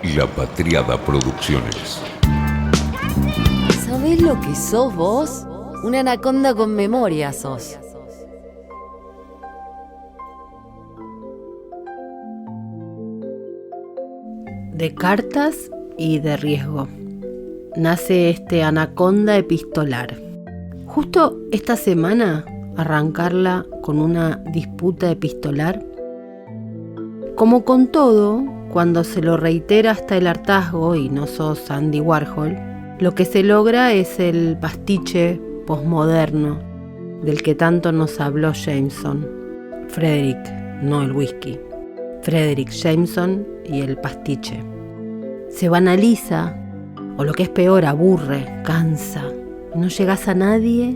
y La Patriada Producciones. ¿Sabés lo que sos vos? Una anaconda con memoria sos. De cartas y de riesgo nace este anaconda epistolar. Justo esta semana arrancarla con una disputa epistolar. Como con todo, cuando se lo reitera hasta el hartazgo y no sos Andy Warhol, lo que se logra es el pastiche posmoderno del que tanto nos habló Jameson. Frederick, no el whisky. Frederick Jameson y el pastiche. Se banaliza, o lo que es peor, aburre, cansa. No llegas a nadie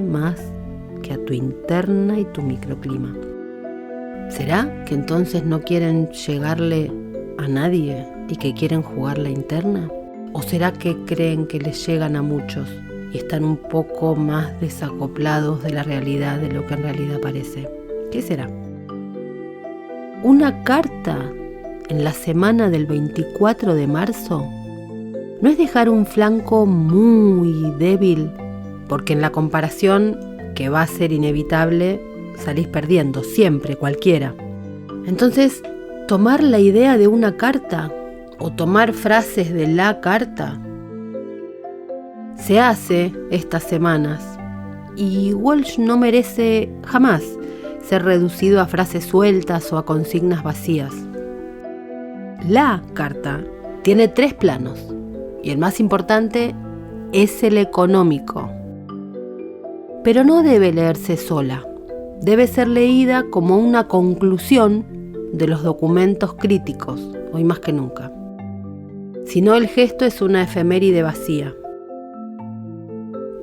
más que a tu interna y tu microclima. ¿Será que entonces no quieren llegarle a nadie y que quieren jugar la interna? ¿O será que creen que les llegan a muchos y están un poco más desacoplados de la realidad de lo que en realidad parece? ¿Qué será? Una carta en la semana del 24 de marzo no es dejar un flanco muy débil, porque en la comparación, que va a ser inevitable, salís perdiendo, siempre, cualquiera. Entonces, tomar la idea de una carta o tomar frases de la carta se hace estas semanas, y Walsh no merece jamás ser reducido a frases sueltas o a consignas vacías. La carta tiene 3 planos, y el más importante es el económico. Pero no debe leerse sola, debe ser leída como una conclusión de los documentos críticos, hoy más que nunca. Si no, el gesto es una efeméride vacía.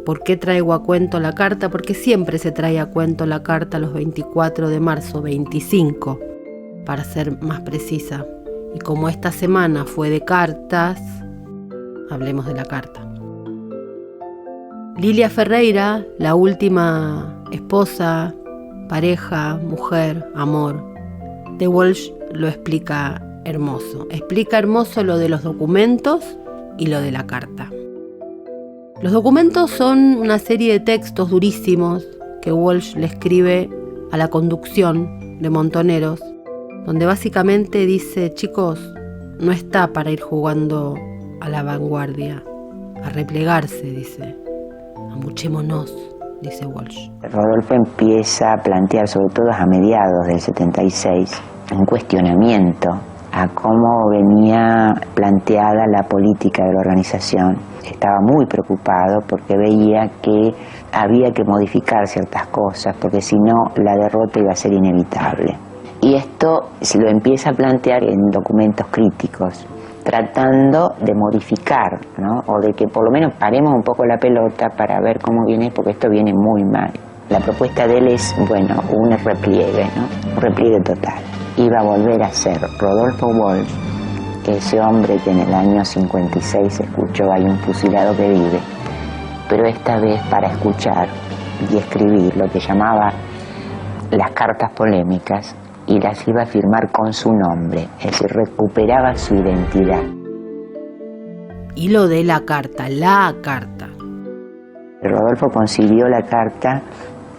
¿Por qué traigo a cuento la carta? Porque siempre se trae a cuento la carta los 24 de marzo, 25, para ser más precisa. Y como esta semana fue de cartas, hablemos de la carta. Lilia Ferreira, la última esposa, pareja, mujer, amor de Walsh, lo explica hermoso. Explica hermoso lo de los documentos y lo de la carta. Los documentos son una serie de textos durísimos que Walsh le escribe a la conducción de Montoneros, donde básicamente dice: chicos, no está para ir jugando a la vanguardia, a replegarse, dice. Amuchémonos, dice Walsh. Rodolfo empieza a plantear, sobre todo a mediados del 76, un cuestionamiento a cómo venía planteada la política de la organización. Estaba muy preocupado porque veía que había que modificar ciertas cosas, porque si no la derrota iba a ser inevitable. Y esto se lo empieza a plantear en documentos críticos, tratando de modificar, ¿no? O de que por lo menos paremos un poco la pelota para ver cómo viene, porque esto viene muy mal. La propuesta de él es, bueno, un repliegue, ¿no? Un repliegue total. Iba a volver a ser Rodolfo Walsh, ese hombre que en el año 56 escuchó "Hay un fusilado que vive", pero esta vez para escuchar y escribir lo que llamaba las cartas polémicas, y las iba a firmar con su nombre, es decir, recuperaba su identidad. Y lo de la carta. Rodolfo concibió la carta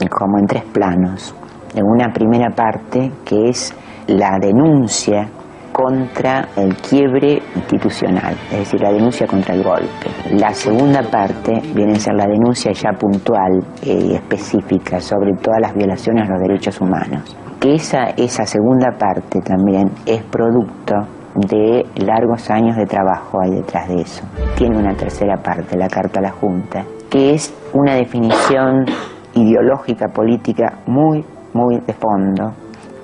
como en 3 planos. En una primera parte, que es la denuncia contra el quiebre institucional, es decir, la denuncia contra el golpe. La segunda parte viene a ser la denuncia ya puntual, específica, sobre todas las violaciones a los derechos humanos. Que esa segunda parte también es producto de largos años de trabajo ahí detrás de eso. Tiene una tercera parte, la carta a la Junta, que es una definición ideológica, política muy, muy de fondo,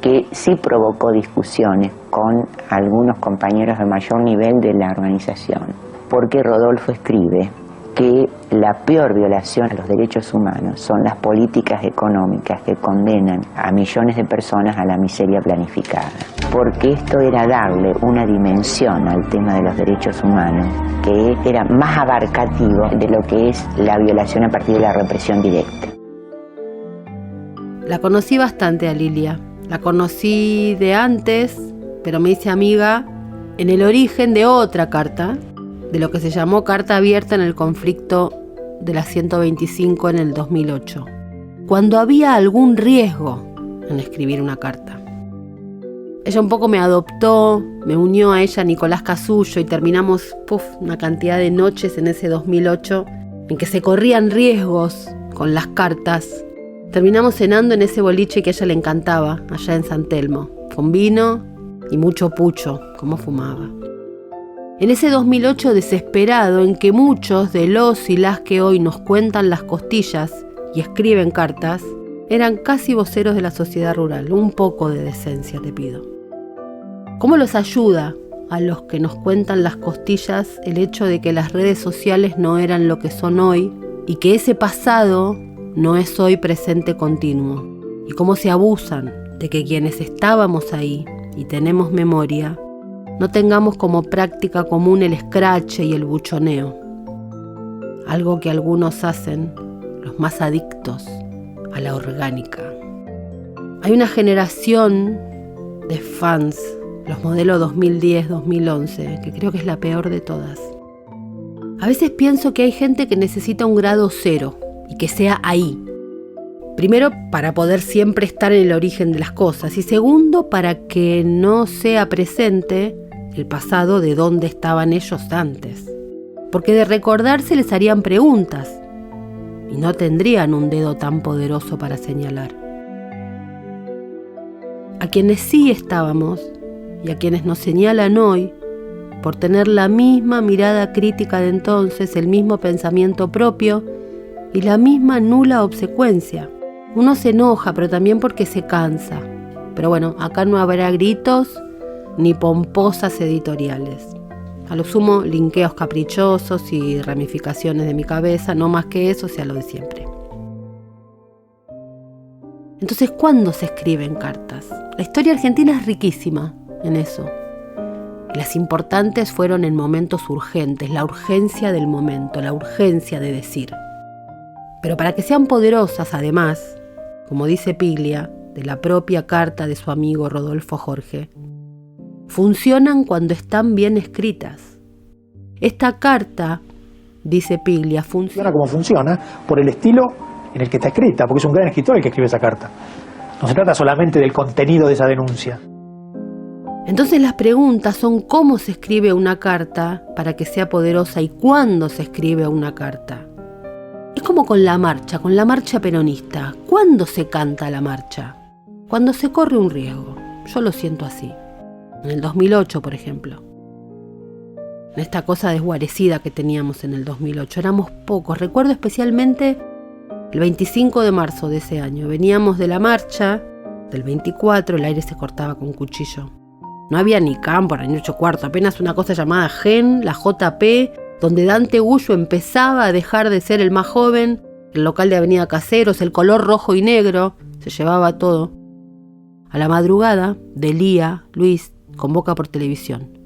que sí provocó discusiones con algunos compañeros de mayor nivel de la organización, porque Rodolfo escribe que la peor violación a los derechos humanos son las políticas económicas que condenan a millones de personas a la miseria planificada, porque esto era darle una dimensión al tema de los derechos humanos que era más abarcativo de lo que es la violación a partir de la represión directa. La conocí bastante a Lilia. La conocí de antes, pero me hice amiga en el origen de otra carta, de lo que se llamó carta abierta en el conflicto de la 125 en el 2008, cuando había algún riesgo en escribir una carta. Ella un poco me adoptó, me unió a ella Nicolás Casullo y terminamos una cantidad de noches en ese 2008 en que se corrían riesgos con las cartas. Terminamos cenando en ese boliche que a ella le encantaba, allá en San Telmo, con vino y mucho pucho, como fumaba. En ese 2008 desesperado en que muchos de los y las que hoy nos cuentan las costillas y escriben cartas, eran casi voceros de la sociedad rural. Un poco de decencia te pido. ¿Cómo los ayuda a los que nos cuentan las costillas el hecho de que las redes sociales no eran lo que son hoy y que ese pasado no es hoy presente continuo? Y cómo se abusan de que quienes estábamos ahí y tenemos memoria no tengamos como práctica común el escrache y el buchoneo, algo que algunos hacen, los más adictos a la orgánica. Hay una generación de fans, los modelos 2010-2011, que creo que es la peor de todas. A veces pienso que hay gente que necesita un grado 0 y que sea ahí. Primero, para poder siempre estar en el origen de las cosas, y segundo, para que no sea presente el pasado de dónde estaban ellos antes. Porque de recordarse les harían preguntas y no tendrían un dedo tan poderoso para señalar. A quienes sí estábamos y a quienes nos señalan hoy por tener la misma mirada crítica de entonces, el mismo pensamiento propio y la misma nula obsecuencia. Uno se enoja, pero también porque se cansa. Pero bueno, acá no habrá gritos ni pomposas editoriales. A lo sumo, linkeos caprichosos y ramificaciones de mi cabeza, no más que eso, sea lo de siempre. Entonces, ¿cuándo se escriben cartas? La historia argentina es riquísima en eso. Las importantes fueron en momentos urgentes, la urgencia del momento, la urgencia de decir. Pero para que sean poderosas, además, como dice Piglia, de la propia carta de su amigo Rodolfo Jorge, funcionan cuando están bien escritas. Esta carta, dice Piglia, funciona como funciona por el estilo en el que está escrita, porque es un gran escritor el que escribe esa carta. No se trata solamente del contenido de esa denuncia. Entonces las preguntas son cómo se escribe una carta para que sea poderosa y cuándo se escribe una carta. Es como con la marcha peronista. ¿Cuándo se canta la marcha? Cuando se corre un riesgo. Yo lo siento así. En el 2008, por ejemplo. En esta cosa desguarecida que teníamos en el 2008. Éramos pocos. Recuerdo especialmente el 25 de marzo de ese año. Veníamos de la marcha del 24, el aire se cortaba con cuchillo. No había ni campo, ni 8 cuartos, apenas una cosa llamada GEN, la JP, donde Dante Gullo empezaba a dejar de ser el más joven, el local de Avenida Caseros, el color rojo y negro, se llevaba todo. A la madrugada, Delía, Luis, convoca por televisión.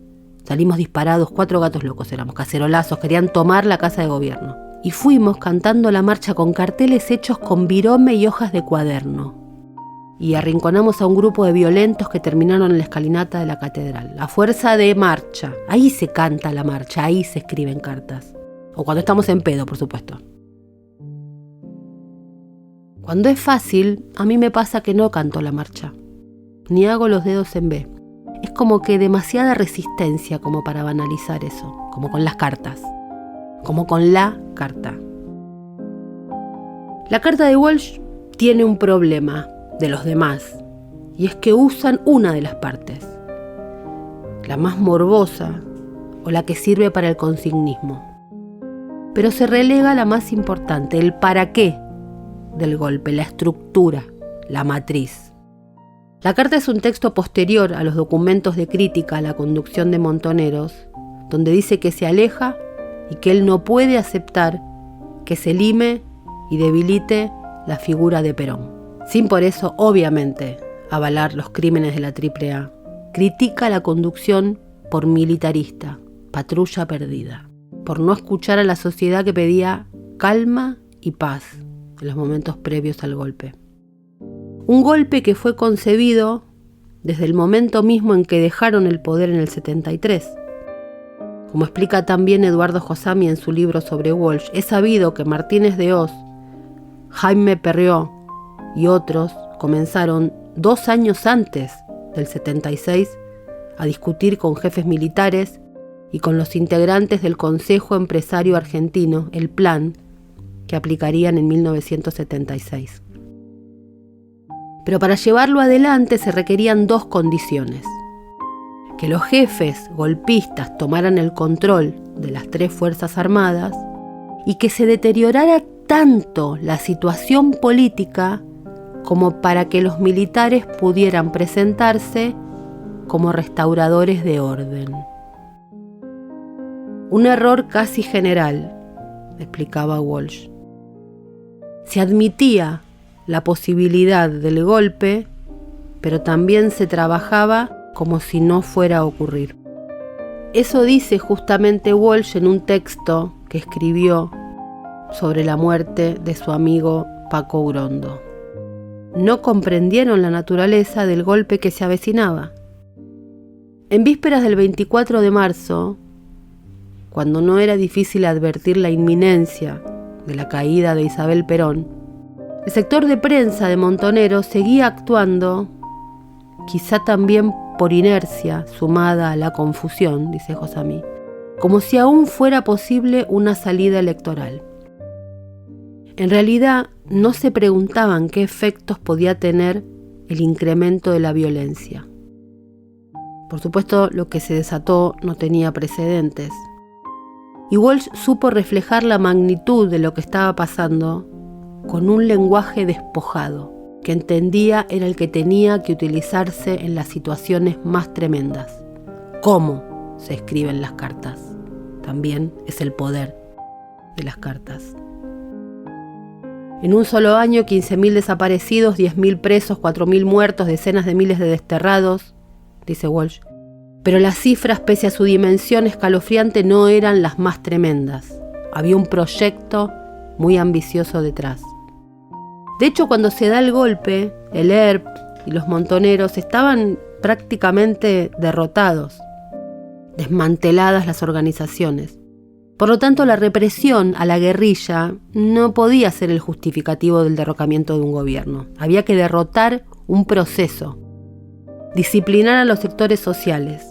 Salimos disparados, 4 gatos locos éramos, cacerolazos, querían tomar la casa de gobierno. Y fuimos cantando la marcha con carteles hechos con virome y hojas de cuaderno. Y arrinconamos a un grupo de violentos que terminaron en la escalinata de la catedral. La fuerza de marcha. Ahí se canta la marcha, ahí se escriben cartas. O cuando estamos en pedo, por supuesto. Cuando es fácil, a mí me pasa que no canto la marcha. Ni hago los dedos en B. Es como que demasiada resistencia como para banalizar eso. Como con las cartas. Como con la carta. La carta de Walsh tiene un problema de los demás, y es que usan una de las partes, la más morbosa o la que sirve para el consignismo, pero se relega la más importante, el para qué del golpe, la estructura, la matriz. La carta es un texto posterior a los documentos de crítica a la conducción de Montoneros, donde dice que se aleja y que él no puede aceptar que se lime y debilite la figura de Perón. Sin por eso, obviamente, avalar los crímenes de la AAA. Critica la conducción por militarista, patrulla perdida, por no escuchar a la sociedad que pedía calma y paz en los momentos previos al golpe. Un golpe que fue concebido desde el momento mismo en que dejaron el poder en el 73. Como explica también Eduardo Josami en su libro sobre Walsh, es sabido que Martínez de Hoz, Jaime Perriot y otros comenzaron 2 años antes del 76 a discutir con jefes militares y con los integrantes del Consejo Empresario Argentino, el plan que aplicarían en 1976. Pero para llevarlo adelante se requerían 2 condiciones: que los jefes golpistas tomaran el control de las 3 Fuerzas Armadas y que se deteriorara tanto la situación política como para que los militares pudieran presentarse como restauradores de orden. Un error casi general, explicaba Walsh. Se admitía la posibilidad del golpe, pero también se trabajaba como si no fuera a ocurrir. Eso dice justamente Walsh en un texto que escribió sobre la muerte de su amigo Paco Urondo. No comprendieron la naturaleza del golpe que se avecinaba. En vísperas del 24 de marzo, cuando no era difícil advertir la inminencia de la caída de Isabel Perón, el sector de prensa de Montoneros seguía actuando, quizá también por inercia sumada a la confusión, dice Josami, como si aún fuera posible una salida electoral. En realidad, no se preguntaban qué efectos podía tener el incremento de la violencia. Por supuesto, lo que se desató no tenía precedentes. Y Walsh supo reflejar la magnitud de lo que estaba pasando con un lenguaje despojado, que entendía era el que tenía que utilizarse en las situaciones más tremendas. ¿Cómo se escriben las cartas? También es el poder de las cartas. En un solo año, 15.000 desaparecidos, 10.000 presos, 4.000 muertos, decenas de miles de desterrados, dice Walsh. Pero las cifras, pese a su dimensión escalofriante, no eran las más tremendas. Había un proyecto muy ambicioso detrás. De hecho, cuando se da el golpe, el ERP y los Montoneros estaban prácticamente derrotados, desmanteladas las organizaciones. Por lo tanto, la represión a la guerrilla no podía ser el justificativo del derrocamiento de un gobierno. Había que derrotar un proceso, disciplinar a los sectores sociales.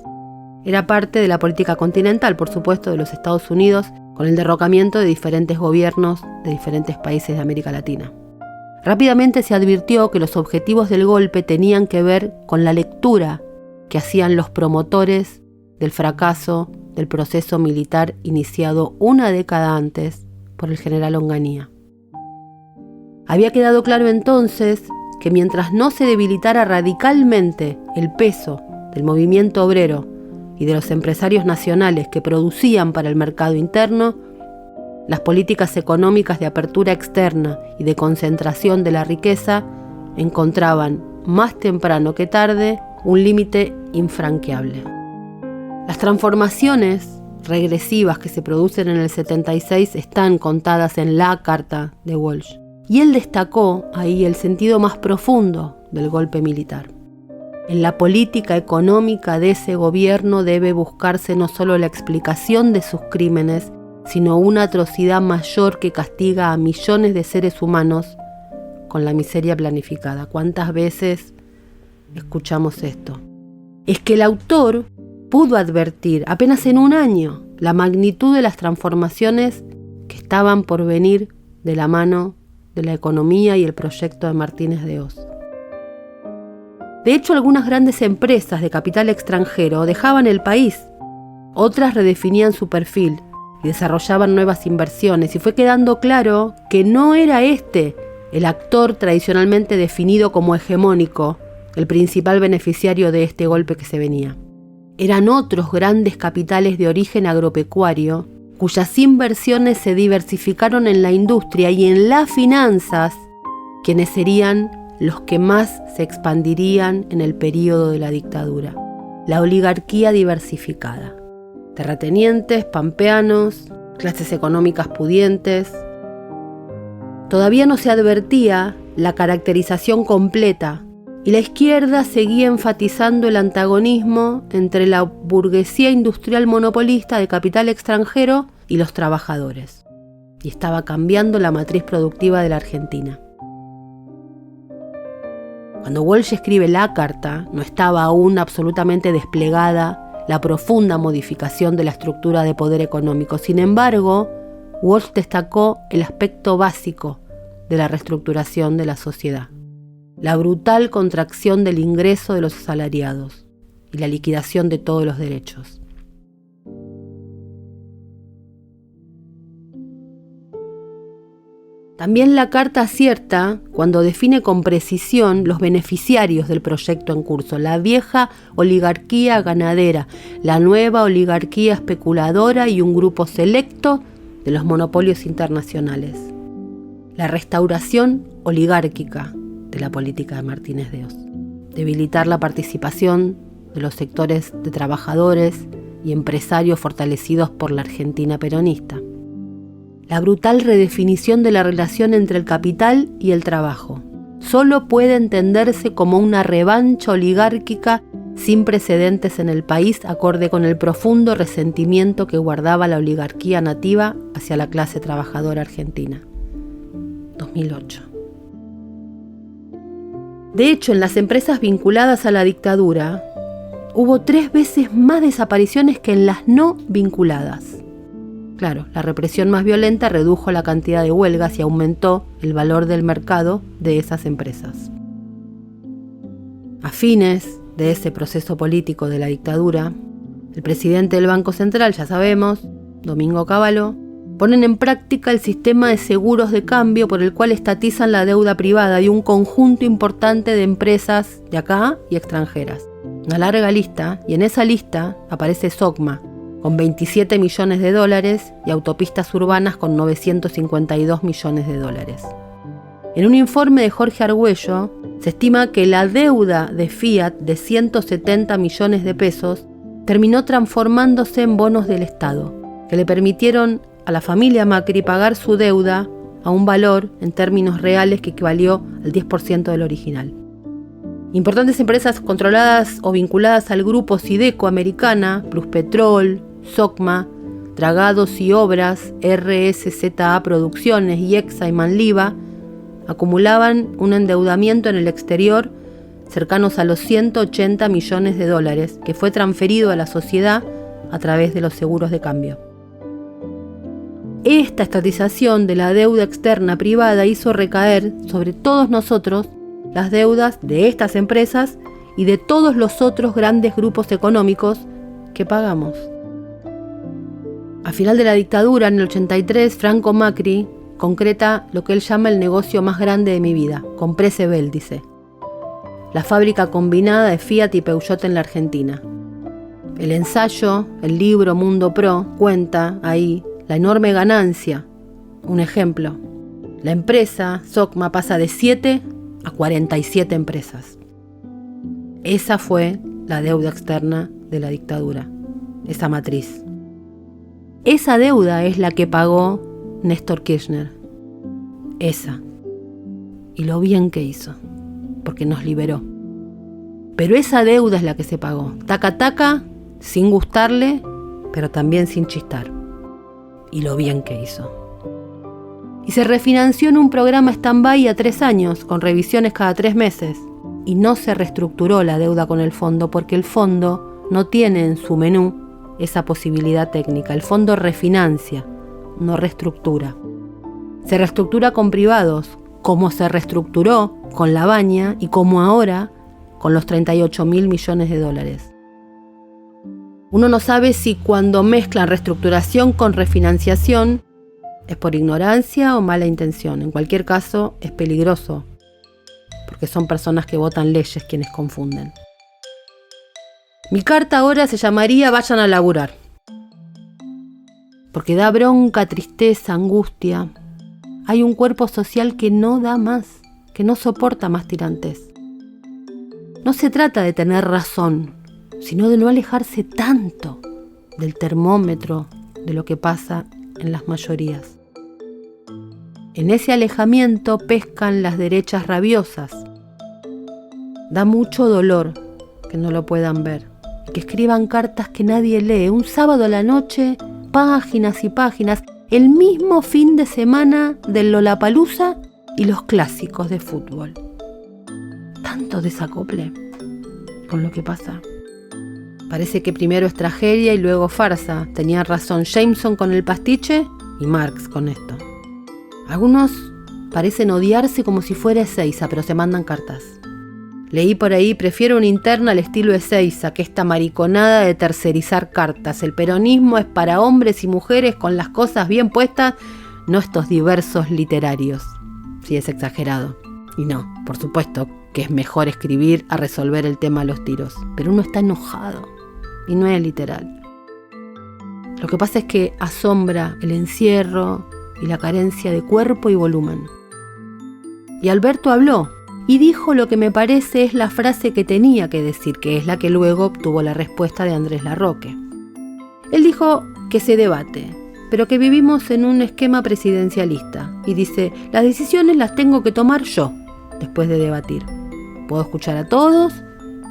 Era parte de la política continental, por supuesto, de los Estados Unidos, con el derrocamiento de diferentes gobiernos de diferentes países de América Latina. Rápidamente se advirtió que los objetivos del golpe tenían que ver con la lectura que hacían los promotores del fracaso del proceso militar iniciado una década antes por el general Onganía. Había quedado claro entonces que mientras no se debilitara radicalmente el peso del movimiento obrero y de los empresarios nacionales que producían para el mercado interno, las políticas económicas de apertura externa y de concentración de la riqueza encontraban, más temprano que tarde, un límite infranqueable. Las transformaciones regresivas que se producen en el 76 están contadas en la carta de Walsh, y él destacó ahí el sentido más profundo del golpe militar. En la política económica de ese gobierno debe buscarse no solo la explicación de sus crímenes, sino una atrocidad mayor que castiga a millones de seres humanos con la miseria planificada. ¿Cuántas veces escuchamos esto? Es que el autor pudo advertir apenas en un año la magnitud de las transformaciones que estaban por venir de la mano de la economía y el proyecto de Martínez de Hoz. De hecho, algunas grandes empresas de capital extranjero dejaban el país, otras redefinían su perfil y desarrollaban nuevas inversiones, y fue quedando claro que no era este el actor tradicionalmente definido como hegemónico, el principal beneficiario de este golpe que se venía. Eran otros grandes capitales de origen agropecuario, cuyas inversiones se diversificaron en la industria y en las finanzas, quienes serían los que más se expandirían en el período de la dictadura. La oligarquía diversificada. Terratenientes, pampeanos, clases económicas pudientes. Todavía no se advertía la caracterización completa Y la izquierda seguía enfatizando el antagonismo entre la burguesía industrial monopolista de capital extranjero y los trabajadores. Y estaba cambiando la matriz productiva de la Argentina. Cuando Walsh escribe la carta, no estaba aún absolutamente desplegada la profunda modificación de la estructura de poder económico. Sin embargo, Walsh destacó el aspecto básico de la reestructuración de la sociedad: la brutal contracción del ingreso de los asalariados y la liquidación de todos los derechos. También la carta acierta cuando define con precisión los beneficiarios del proyecto en curso: la vieja oligarquía ganadera, la nueva oligarquía especuladora y un grupo selecto de los monopolios internacionales. La restauración oligárquica de la política de Martínez de Hoz: debilitar la participación de los sectores de trabajadores y empresarios fortalecidos por la Argentina peronista. La brutal redefinición de la relación entre el capital y el trabajo solo puede entenderse como una revancha oligárquica sin precedentes en el país, acorde con el profundo resentimiento que guardaba la oligarquía nativa hacia la clase trabajadora argentina. 2008. De hecho, en las empresas vinculadas a la dictadura, hubo 3 veces más desapariciones que en las no vinculadas. Claro, la represión más violenta redujo la cantidad de huelgas y aumentó el valor del mercado de esas empresas. A fines de ese proceso político de la dictadura, el presidente del Banco Central, ya sabemos, Domingo Cavallo, ponen en práctica el sistema de seguros de cambio por el cual estatizan la deuda privada de un conjunto importante de empresas de acá y extranjeras. Una larga lista, y en esa lista aparece SOCMA, con 27 millones de dólares, y Autopistas Urbanas con 952 millones de dólares. En un informe de Jorge Argüello, se estima que la deuda de Fiat de 170 millones de pesos terminó transformándose en bonos del Estado, que le permitieron a la familia Macri pagar su deuda a un valor en términos reales que equivalió al 10% del original. Importantes empresas controladas o vinculadas al grupo Sideco americana, Pluspetrol, SOCMA, Dragados y Obras, RSZA Producciones y Exa y Manliva, acumulaban un endeudamiento en el exterior cercanos a los 180 millones de dólares, que fue transferido a la sociedad a través de los seguros de cambio. Esta estatización de la deuda externa privada hizo recaer sobre todos nosotros las deudas de estas empresas y de todos los otros grandes grupos económicos que pagamos. A final de la dictadura, en el 83, Franco Macri concreta lo que él llama el negocio más grande de mi vida. Compré Sebel, dice. La fábrica combinada de Fiat y Peugeot en la Argentina. El ensayo, el libro Mundo Pro, cuenta ahí la enorme ganancia. Un ejemplo: la empresa SOCMA pasa de 7 a 47 empresas. Esa fue la deuda externa de la dictadura, esa matriz. Esa deuda es la que pagó Néstor Kirchner. Esa. Y lo bien que hizo, porque nos liberó. Pero esa deuda es la que se pagó. Taca taca, sin gustarle, pero también sin chistar. Y lo bien que hizo. Y se refinanció en un programa stand-by a 3 años, con revisiones cada 3 meses. Y no se reestructuró la deuda con el fondo, porque el fondo no tiene en su menú esa posibilidad técnica. El fondo refinancia, no reestructura. Se reestructura con privados, como se reestructuró con La Baña y como ahora con los 38.000 millones de dólares. Uno no sabe si cuando mezclan reestructuración con refinanciación es por ignorancia o mala intención. En cualquier caso, es peligroso, porque son personas que votan leyes quienes confunden. Mi carta ahora se llamaría Vayan a laburar, porque da bronca, tristeza, angustia. Hay un cuerpo social que no da más, que no soporta más tirantes. No se trata de tener razón, sino de no alejarse tanto del termómetro de lo que pasa en las mayorías. En ese alejamiento pescan las derechas rabiosas, Da mucho dolor que no lo puedan ver, que escriban cartas que nadie lee, un sábado a la noche, páginas y páginas, el mismo fin de semana del Lollapalooza y los clásicos de fútbol. Tanto desacople con lo que pasa. Parece que primero es tragedia y luego farsa. Tenía razón Jameson con el pastiche y Marx con esto. Algunos parecen odiarse como si fuera Ezeiza, pero se mandan cartas. Leí por ahí, prefiero una interna al estilo Ezeiza que esta mariconada de tercerizar cartas. El peronismo es para hombres y mujeres con las cosas bien puestas, no estos diversos literarios. Sí, es exagerado. Y no, por supuesto que es mejor escribir a resolver el tema a los tiros. Pero uno está enojado y no es literal. Lo que pasa es que asombra el encierro y la carencia de cuerpo y volumen. Y Alberto habló y dijo lo que me parece es la frase que tenía que decir, que es la que luego obtuvo la respuesta de Andrés Larroque. Él dijo que se debate, pero que vivimos en un esquema presidencialista. Y dice, las decisiones las tengo que tomar yo, después de debatir. Puedo escuchar a todos,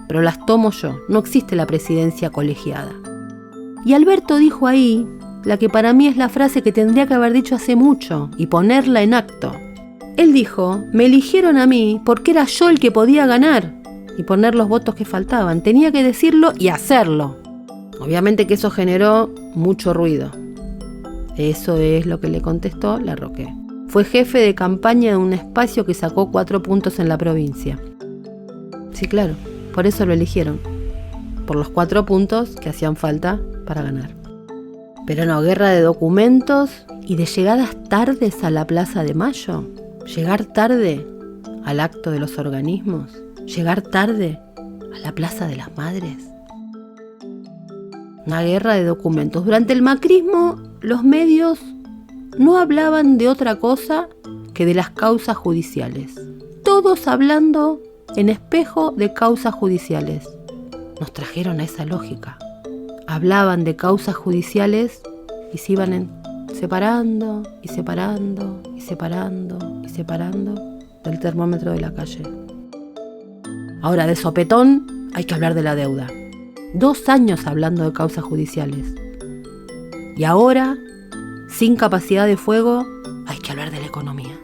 pero las tomo yo. No existe la presidencia colegiada. Y Alberto dijo ahí la que para mí es la frase que tendría que haber dicho hace mucho y ponerla en acto. Él dijo, me eligieron a mí porque era yo el que podía ganar y poner los votos que faltaban. Tenía que decirlo y hacerlo. Obviamente que eso generó mucho ruido. Eso es lo que le contestó Larroque. Fue jefe de campaña de un espacio que sacó 4 puntos en la provincia. Sí, claro, por eso lo eligieron. Por los 4 puntos que hacían falta para ganar. Pero no, guerra de documentos y de llegadas tardes a la Plaza de Mayo. Llegar tarde al acto de los organismos. Llegar tarde a la Plaza de las Madres. Una guerra de documentos. Durante el macrismo, los medios no hablaban de otra cosa que de las causas judiciales. Todos hablando en espejo de causas judiciales. Nos trajeron a esa lógica. Hablaban de causas judiciales y se iban separando y separando y separando y separando del termómetro de la calle. Ahora, de sopetón, hay que hablar de la deuda. 2 años hablando de causas judiciales. Y ahora, sin capacidad de fuego, hay que hablar de la economía.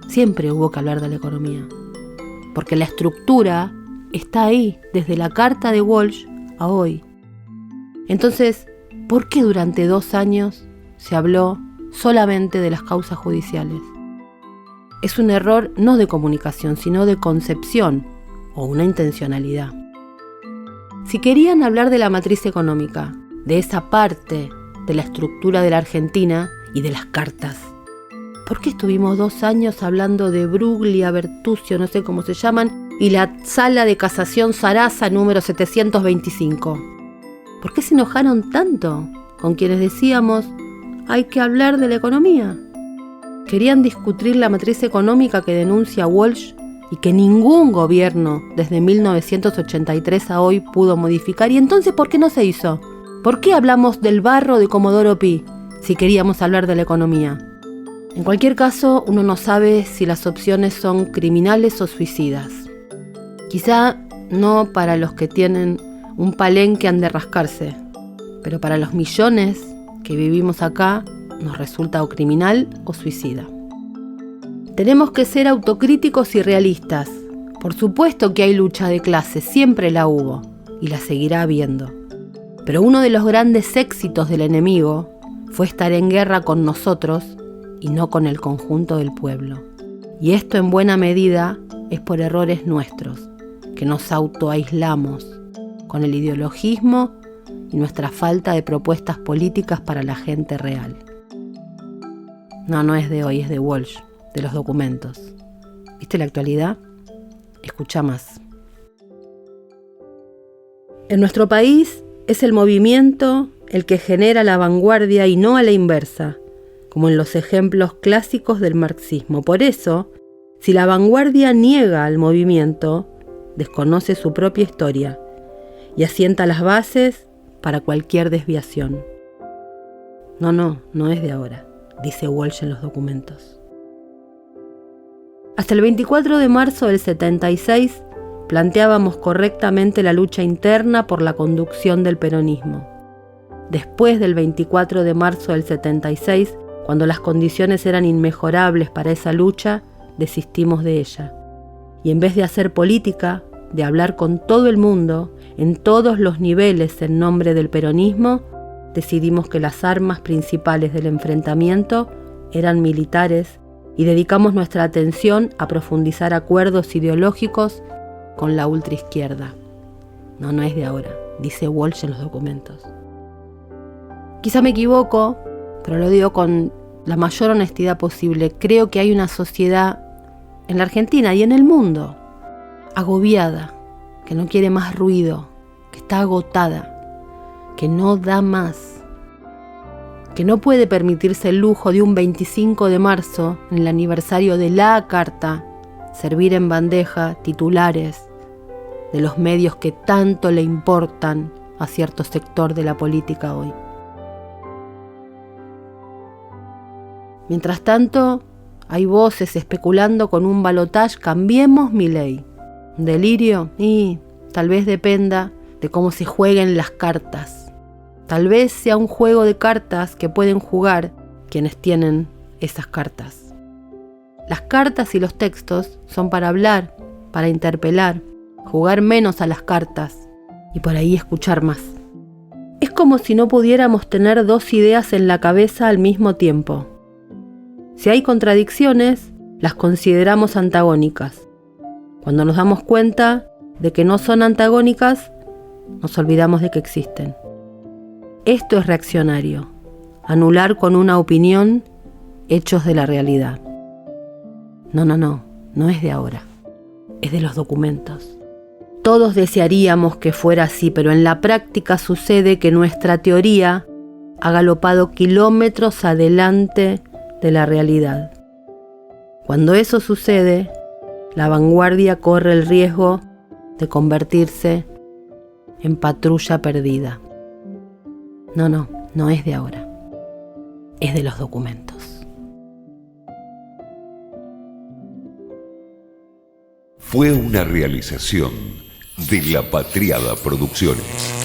Siempre hubo que hablar de la economía. Porque la estructura está ahí, desde la carta de Walsh a hoy. Entonces, ¿por qué durante 2 años se habló solamente de las causas judiciales? Es un error no de comunicación, sino de concepción o una intencionalidad. Si querían hablar de la matriz económica, de esa parte de la estructura de la Argentina y de las cartas, ¿por qué estuvimos 2 años hablando de Bruglia, Bertuccio, no sé cómo se llaman, y la sala de casación Sarasa número 725? ¿Por qué se enojaron tanto con quienes decíamos hay que hablar de la economía? Querían discutir la matriz económica que denuncia Walsh y que ningún gobierno desde 1983 a hoy pudo modificar. ¿Y entonces por qué no se hizo? ¿Por qué hablamos del barro de Comodoro Pi si queríamos hablar de la economía? En cualquier caso, uno no sabe si las opciones son criminales o suicidas. Quizá no para los que tienen un palenque han de rascarse, pero para los millones que vivimos acá nos resulta o criminal o suicida. Tenemos que ser autocríticos y realistas. Por supuesto que hay lucha de clases, siempre la hubo y la seguirá habiendo. Pero uno de los grandes éxitos del enemigo fue estar en guerra con nosotros y no con el conjunto del pueblo. Y esto en buena medida es por errores nuestros, que nos autoaislamos con el ideologismo y nuestra falta de propuestas políticas para la gente real. No es de hoy, es de Walsh, de los documentos. ¿Viste la actualidad? Escucha más. En nuestro país es el movimiento el que genera la vanguardia y no a la inversa, como en los ejemplos clásicos del marxismo. Por eso, si la vanguardia niega al movimiento, desconoce su propia historia y asienta las bases para cualquier desviación. No es de ahora, dice Walsh en los documentos. Hasta el 24 de marzo del 76, planteábamos correctamente la lucha interna por la conducción del peronismo. Después del 24 de marzo del 76, cuando las condiciones eran inmejorables para esa lucha, desistimos de ella. Y en vez de hacer política, de hablar con todo el mundo, en todos los niveles en nombre del peronismo, decidimos que las armas principales del enfrentamiento eran militares y dedicamos nuestra atención a profundizar acuerdos ideológicos con la ultraizquierda. No es de ahora, dice Walsh en los documentos. Quizá me equivoco, pero lo digo con la mayor honestidad posible. Creo que hay una sociedad en la Argentina y en el mundo agobiada, que no quiere más ruido, que está agotada, que no da más, que no puede permitirse el lujo de un 25 de marzo, en el aniversario de la Carta, servir en bandeja titulares de los medios que tanto le importan a cierto sector de la política hoy. Mientras tanto, hay voces especulando con un balotaje cambiemos Milei. Delirio y tal vez dependa de cómo se jueguen las cartas. Tal vez sea un juego de cartas que pueden jugar quienes tienen esas cartas. Las cartas y los textos son para hablar, para interpelar, jugar menos a las cartas y por ahí escuchar más. Es como si no pudiéramos tener dos ideas en la cabeza al mismo tiempo. Si hay contradicciones, las consideramos antagónicas. Cuando nos damos cuenta de que no son antagónicas, nos olvidamos de que existen. Esto es reaccionario, anular con una opinión hechos de la realidad. No es de ahora, es de los documentos. Todos desearíamos que fuera así, pero en la práctica sucede que nuestra teoría ha galopado kilómetros adelante de la realidad. Cuando eso sucede, la vanguardia corre el riesgo de convertirse en patrulla perdida. No es de ahora, es de los documentos. Fue una realización de La Patriada Producciones.